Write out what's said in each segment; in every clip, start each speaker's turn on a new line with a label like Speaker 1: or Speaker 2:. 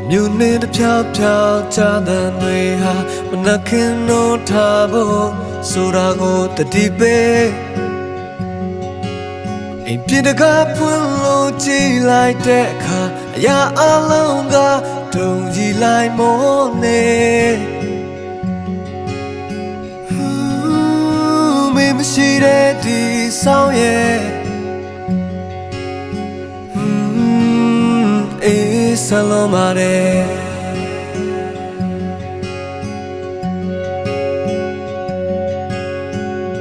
Speaker 1: မြို့နယ်တစ်ဖြောက်ဖြောက်ချတဲ့တွေဟာမနှခင်လို့ထားဖို့ဆိုတာကိုတတိပေးအိမ်ပြေတကားဖွင့်လို့ကြည့်လိုက်တဲ့အခါအရာအလုံးကတုံကြည့်လိုက်မောနေမင်းမရှိတဲ့ဒီဆောင်ရဲ့အေးဆလုံးပါတယ်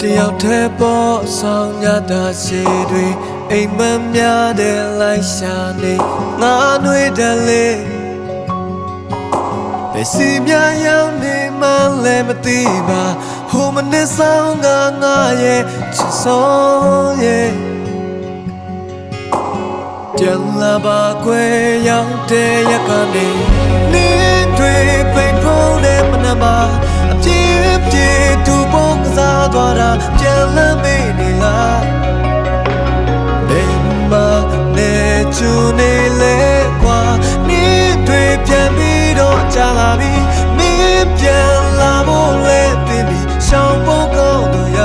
Speaker 1: တယောက်တည်းပေါ်ဆောင်ရတာရှိတွေအိမ်မများတဲ့လိုက်ရှာနေငါနှွေးတယ်လေဘယ်စီများရောက်နေမှလည်းမသိပါဟိုမနစ်ဆောင်ကငါရဲ့ချစ်ဆုံးရဲ့ပြန်လာပါကွယ်ရောက်တဲ့ရက်ကနေနေတွေပိတ်ဖုံးတဲ့မနက်မှာအပြည့်ပြည့်သူပုံကစားသွားတာပြန်လမ်းမေးနေလားဘယ်မှာနေချူနေလဲကွာနေတွေပြန်ပြီးတော့ကြာလာပြီမင်းပြန်လာဖို့လဲတင်ပြီးရှောင်းဖို့ကောင်းသူရ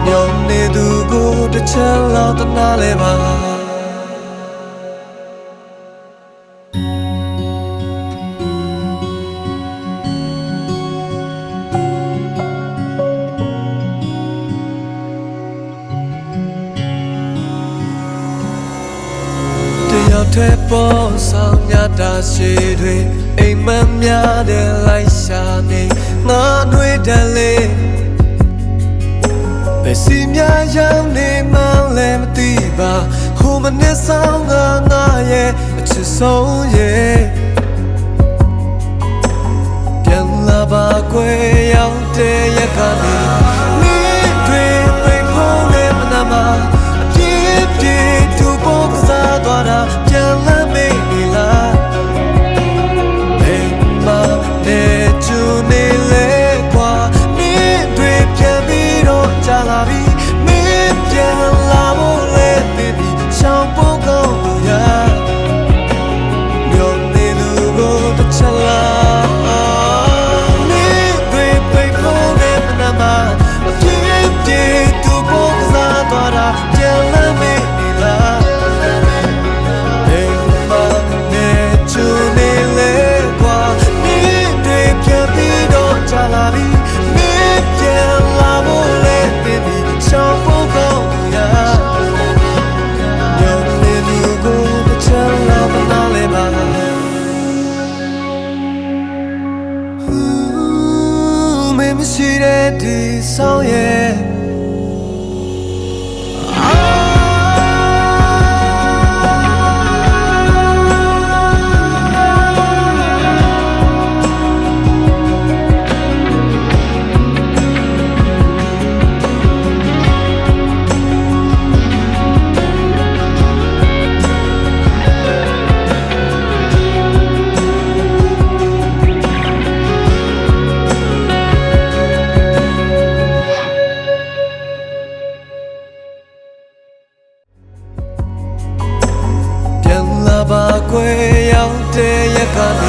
Speaker 1: ညောင်းနေသူကိုတစ်ချက်လောက်တနာလဲပါတဲ့ပေါ်ဆောင်ရတာရှိတွေအိမ်မများတဲ့လိုက်ရှာနေငါနှွေးတယ်လေဘယ်စီများရောက်နေမှလည်းမသိပါဟိုမနစ်ဆောင်ကငါရဲ့အချစ်ဆုံးရဲ့ပြန်လာပါကွယ်ရောက်တဲ့ရက်ကနေနေတွေပိတ်ဖုံးနေမနာမှာအပြည့်ပြည့်သူပေါ်ကစားသွားတာပြန်လမ်းမေးနေလားဘယ်မှာနေချူနေလဲကွာနေတွေပြန်ပြီးတော့ကြာလာပြီမင်းပြန်လာဖို့လဲသိပြီးရှောင်းဖို့ကောင်းလို့ရမြို့နေသူကိုတစ်ချက်လားနေတွေပိတ်ဖို့နဲ့မနာမအပြည့်ပြည့်သူပေါ်ကစားသွားတာပြန်လမ်းမေးနေလားလာပြီမင်းပြန်လာဖို့လဲတင်ပြီးရှောင်းဖို့ကောင်းလို့ရညောင်းနေသူကိုတစ်ချက်လောက်မနာလဲပါမင်းမရှိတဲ့ဒီဆောင်ရဲ့ပါကွယ်ရောက်တဲ့ရက်ကနေ